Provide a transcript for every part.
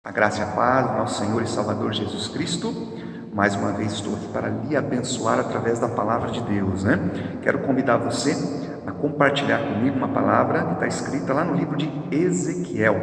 A graça e a paz do nosso Senhor e Salvador Jesus Cristo. Mais uma vez estou aqui para lhe abençoar através da palavra de Deus, né? Quero convidar você a compartilhar comigo uma palavra que está escrita lá no livro de Ezequiel.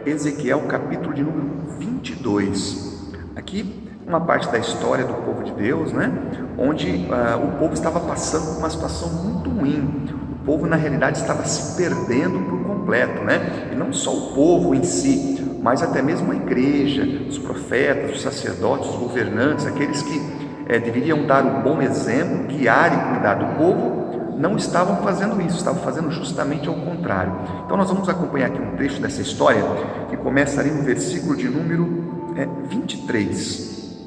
Ezequiel, capítulo de número 22. Aqui uma parte da história do povo de Deus, né? Onde o povo estava passando por uma situação muito ruim. O povo, na realidade, estava se perdendo por completo, né? E não só o povo em si, mas até mesmo a igreja, os profetas, os sacerdotes, os governantes, aqueles que deveriam dar o bom exemplo, guiar e cuidar do povo, não estavam fazendo isso, estavam fazendo justamente ao contrário. Então nós vamos acompanhar aqui um trecho dessa história, que começa ali no versículo de número 23.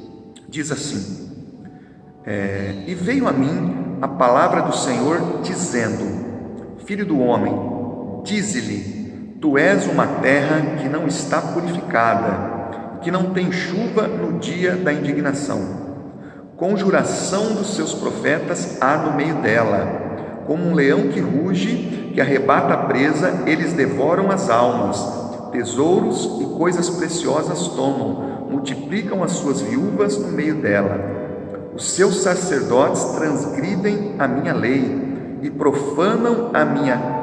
Diz assim: E veio a mim a palavra do Senhor, dizendo: Filho do homem, dize-lhe: Tu és uma terra que não está purificada, que não tem chuva no dia da indignação. Conjuração dos seus profetas há no meio dela. Como um leão que ruge, que arrebata a presa, eles devoram as almas. Tesouros e coisas preciosas tomam, multiplicam as suas viúvas no meio dela. Os seus sacerdotes transgridem a minha lei e profanam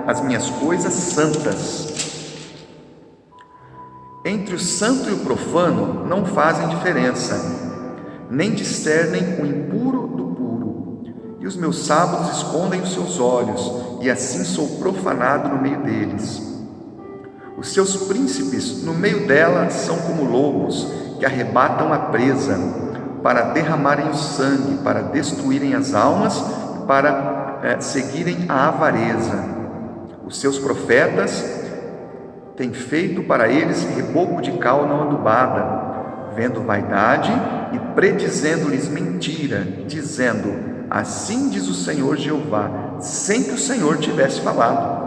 as minhas coisas santas. Entre o santo e o profano não fazem diferença, nem discernem o impuro do puro. E os meus sábados escondem os seus olhos, e assim sou profanado no meio deles. Os seus príncipes no meio dela são como lobos que arrebatam a presa, para derramarem o sangue, para destruírem as almas, para seguirem a avareza. Os seus profetas têm feito para eles reboco de cal não adubada, vendo vaidade e predizendo-lhes mentira, dizendo: Assim diz o Senhor Jeová, sem que o Senhor tivesse falado.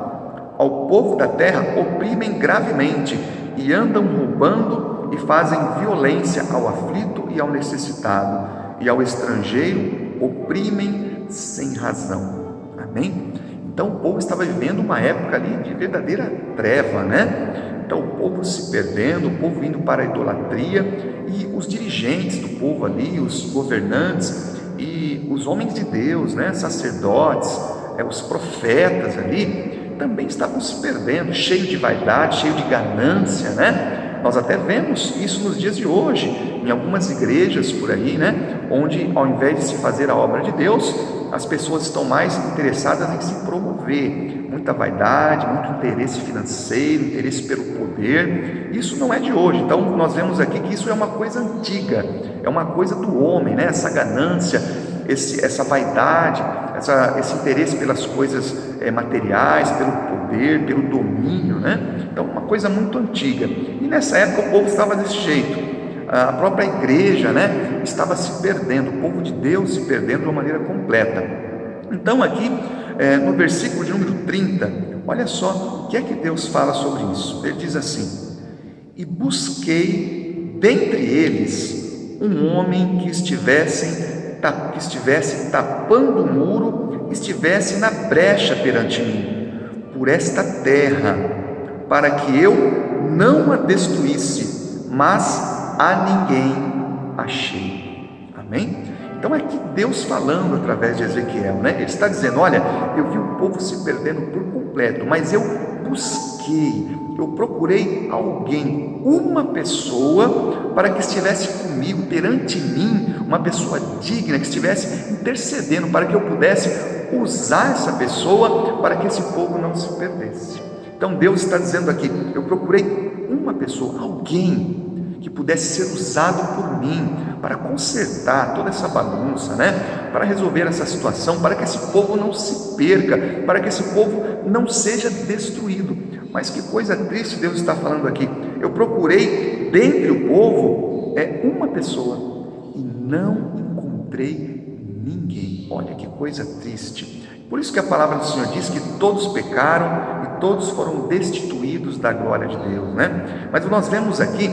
Ao povo da terra oprimem gravemente e andam roubando e fazem violência ao aflito e ao necessitado, e ao estrangeiro oprimem sem razão. Amém? Então o povo estava vivendo uma época ali de verdadeira treva, né? Então o povo se perdendo, o povo indo para a idolatria, e os dirigentes do povo ali, os governantes e os homens de Deus, né? Sacerdotes, os profetas ali, também estavam se perdendo, cheio de vaidade, cheio de ganância, né? Nós até vemos isso nos dias de hoje, em algumas igrejas por aí, né? Onde ao invés de se fazer a obra de Deus, as pessoas estão mais interessadas em se promover, muita vaidade, muito interesse financeiro, interesse pelo poder. Isso não é de hoje. Então nós vemos aqui que isso é uma coisa antiga, é uma coisa do homem, né? Essa ganância, essa vaidade, esse interesse pelas coisas materiais, pelo poder, pelo domínio, né? Então uma coisa muito antiga. E nessa época o povo estava desse jeito. A própria igreja, né, estava se perdendo, o povo de Deus se perdendo de uma maneira completa. Então aqui no versículo de número 30, olha só o que é que Deus fala sobre isso. Ele diz assim: E busquei dentre eles um homem que estivesse tapando o muro, estivesse na brecha perante mim, por esta terra, para que eu não a destruísse, mas a ninguém achei. Amém? Então é que Deus falando através de Ezequiel, né? Ele está dizendo: olha, eu vi o povo se perdendo por completo, mas eu busquei, eu procurei alguém, uma pessoa, para que estivesse comigo perante mim, uma pessoa digna, que estivesse intercedendo, para que eu pudesse usar essa pessoa para que esse povo não se perdesse. Então Deus está dizendo aqui: eu procurei uma pessoa, alguém que pudesse ser usado por mim para consertar toda essa bagunça, né? Para resolver essa situação, para que esse povo não se perca, para que esse povo não seja destruído. Mas que coisa triste Deus está falando aqui: eu procurei dentre o povo uma pessoa e não encontrei ninguém. Olha que coisa triste. Por isso que a palavra do Senhor diz que todos pecaram e todos foram destituídos da glória de Deus, né? Mas nós vemos aqui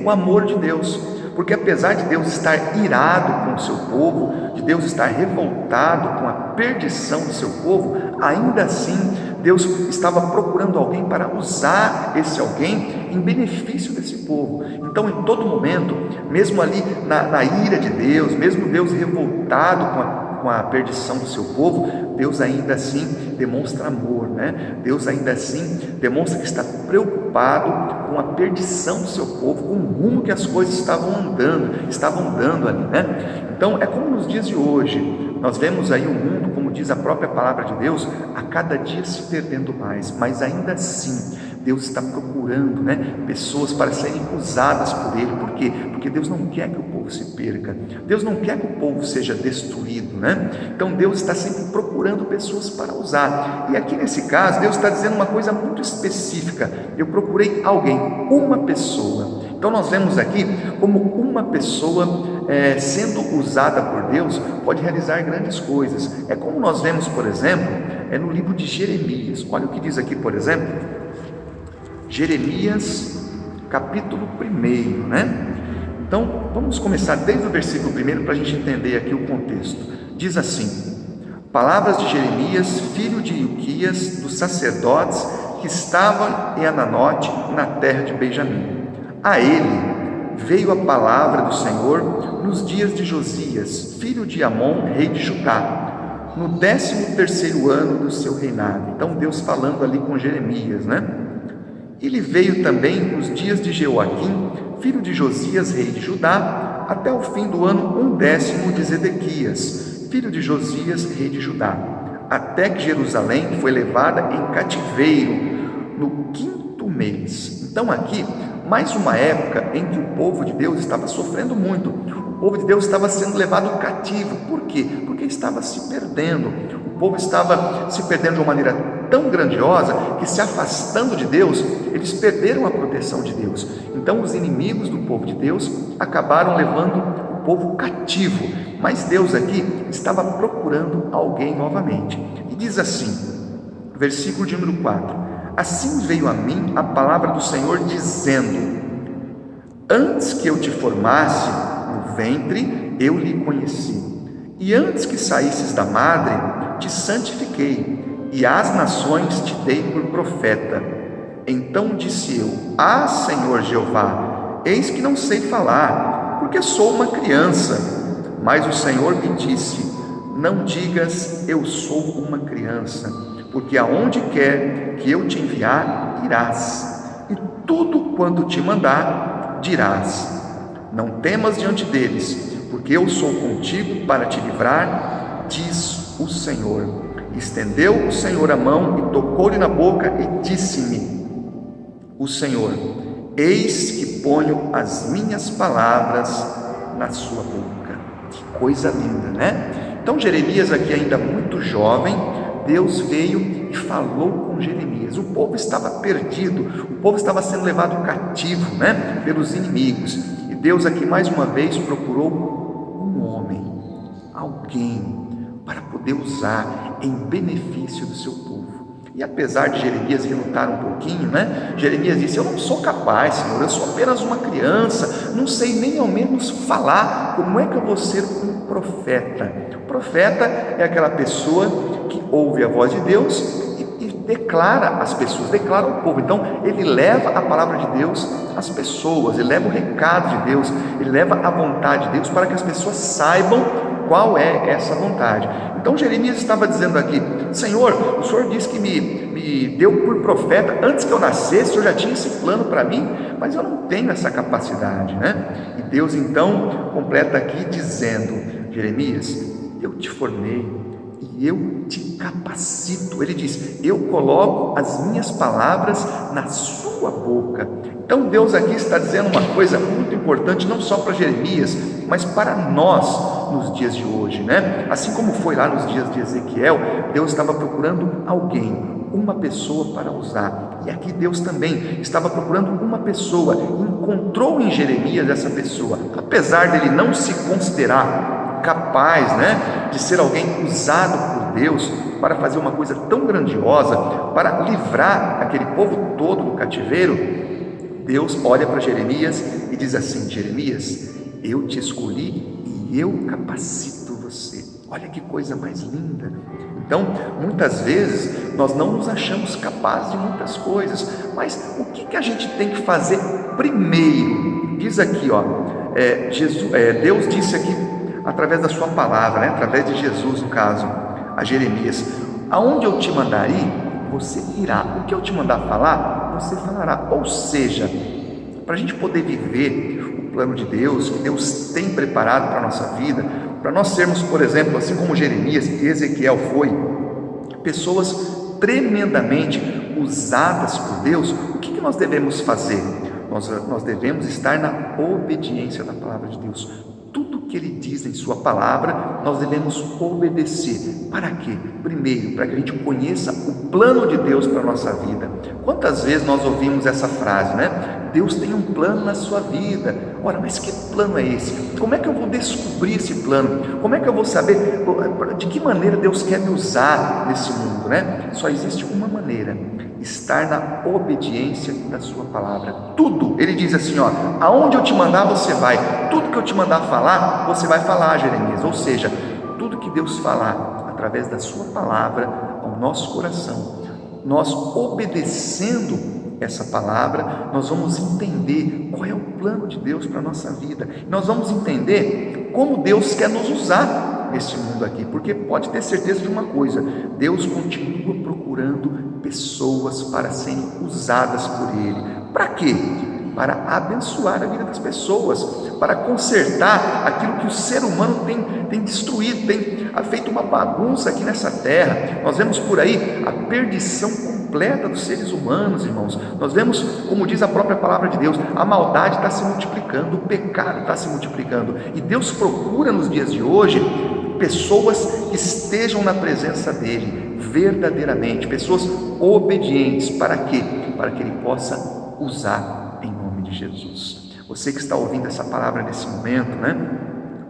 o amor de Deus, porque apesar de Deus estar irado com o seu povo, de Deus estar revoltado com a perdição do seu povo, ainda assim Deus estava procurando alguém para usar esse alguém em benefício desse povo. Então, em todo momento, mesmo ali na ira de Deus, mesmo Deus revoltado com a perdição do seu povo, Deus ainda assim demonstra amor, né? Deus ainda assim demonstra que está preocupado com a perdição do seu povo, com o rumo que as coisas estavam dando ali, né? Então, é como nos dias de hoje, nós vemos aí o mundo, como diz a própria palavra de Deus, a cada dia se perdendo mais, mas ainda assim, Deus está procurando, né, pessoas para serem usadas por Ele. Por quê? Porque Deus não quer que o povo se perca, Deus não quer que o povo seja destruído, né? Então Deus está sempre procurando pessoas para usar, e aqui nesse caso, Deus está dizendo uma coisa muito específica: eu procurei alguém, uma pessoa. Então nós vemos aqui como uma pessoa sendo usada por Deus pode realizar grandes coisas. É como nós vemos, por exemplo, no livro de Jeremias. Olha o que diz aqui, por exemplo, Jeremias capítulo 1, né? Então vamos começar desde o versículo 1 para a gente entender aqui o contexto. Diz assim: palavras de Jeremias, filho de Ilquias, dos sacerdotes que estavam em Ananote, na terra de Benjamim. A ele veio a palavra do Senhor nos dias de Josias, filho de Amon, rei de Judá, no 13º ano do seu reinado. Então Deus falando ali com Jeremias, né? Ele veio também nos dias de Jeoaquim, filho de Josias, rei de Judá, até o fim do ano 10º de Zedequias, filho de Josias, rei de Judá, até que Jerusalém foi levada em cativeiro no 5º mês. Então aqui, mais uma época em que o povo de Deus estava sofrendo muito. O povo de Deus estava sendo levado cativo. Por quê? Porque estava se perdendo. O povo estava se perdendo de uma maneira tão grandiosa que, se afastando de Deus, eles perderam a proteção de Deus. Então os inimigos do povo de Deus acabaram levando o povo cativo. Mas Deus aqui estava procurando alguém novamente. E diz assim, versículo de número 4: assim veio a mim a palavra do Senhor, dizendo: antes que eu te formasse no ventre, eu lhe conheci, e antes que saísses da madre, te santifiquei, e às nações te dei por profeta. Então disse eu: ah, Senhor Jeová, eis que não sei falar, porque sou uma criança. Mas o Senhor me disse: não digas eu sou uma criança, porque aonde quer que eu te enviar, irás, e tudo quanto te mandar, dirás. Não temas diante deles, porque eu sou contigo para te livrar, diz o Senhor. Estendeu o Senhor a mão e tocou-lhe na boca e disse-me o Senhor: eis que ponho as minhas palavras na sua boca. Que coisa linda, né? Então Jeremias aqui ainda muito jovem, Deus veio e falou com Jeremias. O povo estava perdido, o povo estava sendo levado cativo, né, pelos inimigos. E Deus aqui mais uma vez procurou um homem, alguém para poder usar em benefício do seu povo. E apesar de Jeremias relutar um pouquinho, né, Jeremias disse: eu não sou capaz, Senhor, eu sou apenas uma criança, não sei nem ao menos falar, como é que eu vou ser um profeta? O profeta é aquela pessoa que ouve a voz de Deus e declara às pessoas, declara ao povo. Então ele leva a palavra de Deus às pessoas, ele leva o recado de Deus, ele leva a vontade de Deus para que as pessoas saibam qual é essa vontade. Então Jeremias estava dizendo aqui: Senhor, o Senhor disse que me deu por profeta antes que eu nascesse, o Senhor já tinha esse plano para mim, mas eu não tenho essa capacidade, né? E Deus então completa aqui dizendo: Jeremias, eu te formei e eu te capacito. Ele diz: eu coloco as minhas palavras na sua boca. Então Deus aqui está dizendo uma coisa muito importante, não só para Jeremias, mas para nós nos dias de hoje, né? Assim como foi lá nos dias de Ezequiel, Deus estava procurando alguém, uma pessoa para usar. E aqui Deus também estava procurando uma pessoa, encontrou em Jeremias essa pessoa, apesar dele não se considerar capaz, né, de ser alguém usado por Deus para fazer uma coisa tão grandiosa, para livrar aquele povo todo do cativeiro. Deus olha para Jeremias e diz assim: Jeremias, eu te escolhi e eu capacito você. Olha que coisa mais linda. Então, muitas vezes, nós não nos achamos capazes de muitas coisas, mas o que a gente tem que fazer primeiro? Diz aqui, Deus disse aqui, através da sua palavra, né? Através de Jesus, no caso, a Jeremias: aonde eu te mandar ir, você irá. O que eu te mandar falar, você falará. Ou seja, para a gente poder viver o plano de Deus, que Deus tem preparado para a nossa vida, para nós sermos, por exemplo, assim como Jeremias e Ezequiel foi, pessoas tremendamente usadas por Deus, o que nós devemos fazer? Nós devemos estar na obediência da palavra de Deus. Tudo que Ele diz em sua palavra, nós devemos obedecer. Para quê? Primeiro, para que a gente conheça o plano de Deus para a nossa vida. Quantas vezes nós ouvimos essa frase, né? Deus tem um plano na sua vida. Ora, mas que plano é esse? Como é que eu vou descobrir esse plano? Como é que eu vou saber de que maneira Deus quer me usar nesse mundo, né? Só existe uma maneira: estar na obediência da sua palavra. Tudo, ele diz assim, aonde eu te mandar você vai, tudo que eu te mandar falar, você vai falar, Jeremias. Ou seja, tudo que Deus falar através da sua palavra ao nosso coração, nós obedecendo essa palavra, nós vamos entender qual é o plano de Deus para a nossa vida. Nós vamos entender como Deus quer nos usar neste mundo aqui, porque pode ter certeza de uma coisa: Deus continua procurando pessoas para serem usadas por Ele. Para quê? Para abençoar a vida das pessoas, para consertar aquilo que o ser humano tem destruído, tem feito uma bagunça aqui nessa terra. Nós vemos por aí a perdição completa dos seres humanos, irmãos. Nós vemos, como diz a própria palavra de Deus, a maldade está se multiplicando, o pecado está se multiplicando, e Deus procura nos dias de hoje pessoas que estejam na presença dEle verdadeiramente, pessoas obedientes. Para quê? Para que Ele possa usar em nome de Jesus. Você que está ouvindo essa palavra nesse momento, né?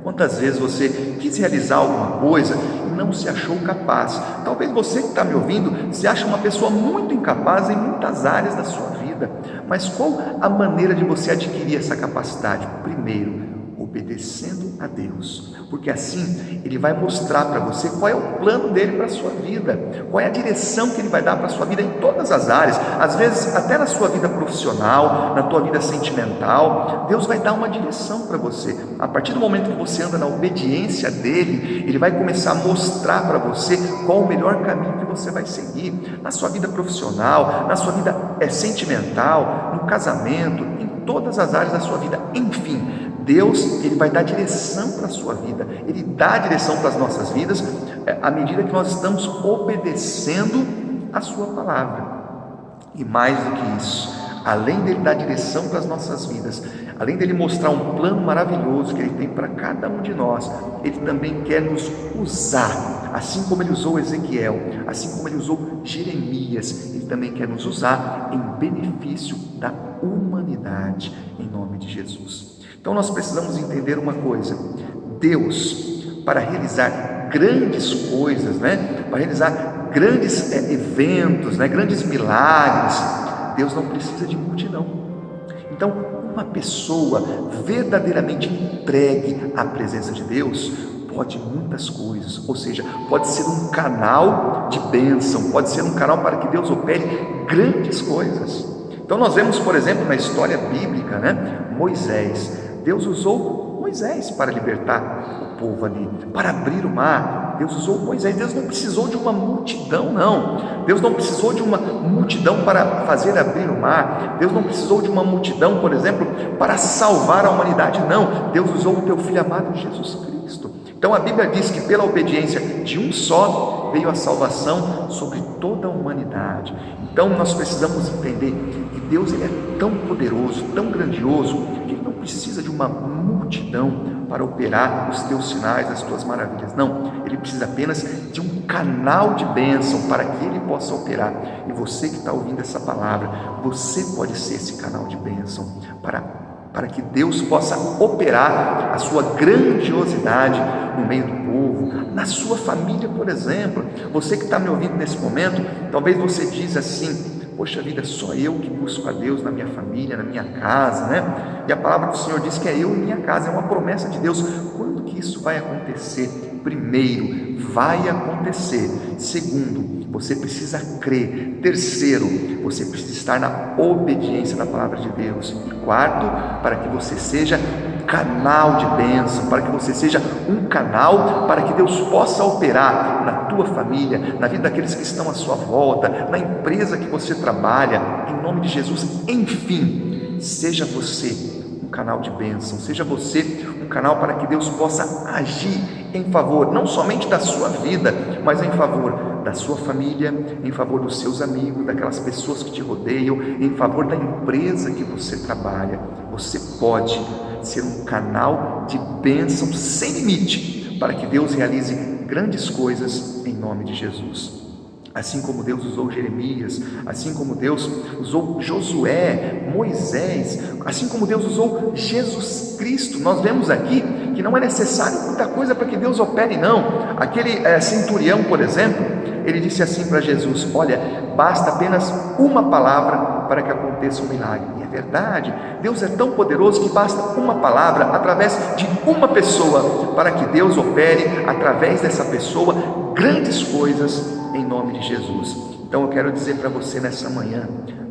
Quantas vezes você quis realizar alguma coisa e não se achou capaz? Talvez você que está me ouvindo se ache uma pessoa muito incapaz em muitas áreas da sua vida. Mas qual a maneira de você adquirir essa capacidade? Primeiro, obedecendo a Deus, porque assim Ele vai mostrar para você qual é o plano dEle para a sua vida, qual é a direção que Ele vai dar para a sua vida em todas as áreas, às vezes até na sua vida profissional, na tua vida sentimental. Deus vai dar uma direção para você. A partir do momento que você anda na obediência dEle, Ele vai começar a mostrar para você qual o melhor caminho que você vai seguir, na sua vida profissional, na sua vida sentimental, no casamento, em todas as áreas da sua vida. Enfim, Deus, Ele vai dar direção para a sua vida. Ele dá direção para as nossas vidas à medida que nós estamos obedecendo a sua palavra. E mais do que isso, além dele dar direção para as nossas vidas, além dele mostrar um plano maravilhoso que Ele tem para cada um de nós, Ele também quer nos usar, assim como Ele usou Ezequiel, assim como Ele usou Jeremias. Ele também quer nos usar em benefício da humanidade, em nome de Jesus. Então nós precisamos entender uma coisa: Deus, para realizar grandes coisas, para realizar grandes eventos, grandes milagres, Deus não precisa de multidão. Então, uma pessoa verdadeiramente entregue à presença de Deus pode muitas coisas, ou seja, pode ser um canal de bênção, pode ser um canal para que Deus opere grandes coisas. Então nós vemos, por exemplo, na história bíblica, Moisés. Deus usou Moisés para libertar o povo ali, para abrir o mar. Deus usou Moisés. Deus não precisou de uma multidão, não. Deus não precisou de uma multidão para fazer abrir o mar. Deus não precisou de uma multidão, por exemplo, para salvar a humanidade, não. Deus usou o teu Filho amado, Jesus Cristo. Então a Bíblia diz que pela obediência de um só veio a salvação sobre toda a humanidade. Então nós precisamos entender que Deus, Ele é tão poderoso, tão grandioso, que Ele não precisa de uma multidão para operar os teus sinais, as tuas maravilhas. Não, Ele precisa apenas de um canal de bênção para que Ele possa operar. E você que está ouvindo essa palavra, você pode ser esse canal de bênção para que Deus possa operar a sua grandiosidade no meio do povo, na sua família, por exemplo. Você que está me ouvindo nesse momento, talvez você diz assim: poxa vida, só eu que busco a Deus na minha família, na minha casa, né? E a palavra do Senhor diz que é eu e minha casa, é uma promessa de Deus. Quando que isso vai acontecer? Primeiro, vai acontecer. Segundo, você precisa crer. Terceiro, você precisa estar na obediência da palavra de Deus. E quarto, para que você seja um canal de bênção, para que você seja um canal para que Deus possa operar na tua família, na vida daqueles que estão à sua volta, na empresa que você trabalha, em nome de Jesus. Enfim, seja você um canal de bênção, seja você um canal para que Deus possa agir em favor, não somente da sua vida, mas em favor da sua família, em favor dos seus amigos, daquelas pessoas que te rodeiam, em favor da empresa que você trabalha. Você pode ser um canal de bênção sem limite, para que Deus realize grandes coisas em nome de Jesus. Assim como Deus usou Jeremias, assim como Deus usou Josué, Moisés, assim como Deus usou Jesus Cristo, nós vemos aqui que não é necessário muita coisa para que Deus opere, não. Aquele centurião, por exemplo, ele disse assim para Jesus: olha, basta apenas uma palavra para que aconteça um milagre. E é verdade, Deus é tão poderoso que basta uma palavra através de uma pessoa para que Deus opere através dessa pessoa grandes coisas em nome de Jesus. Então eu quero dizer para você nessa manhã,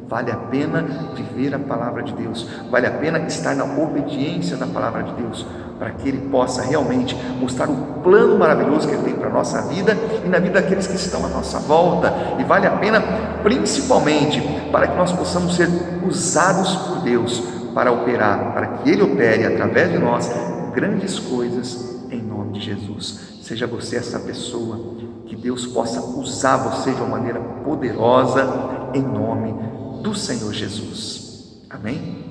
vale a pena viver a palavra de Deus, vale a pena estar na obediência da palavra de Deus, para que Ele possa realmente mostrar o plano maravilhoso que Ele tem para a nossa vida e na vida daqueles que estão à nossa volta. E vale a pena principalmente para que nós possamos ser usados por Deus para operar, para que Ele opere através de nós grandes coisas em nome de Jesus. Seja você essa pessoa, que Deus possa usar você de uma maneira poderosa em nome do Senhor Jesus. Amém?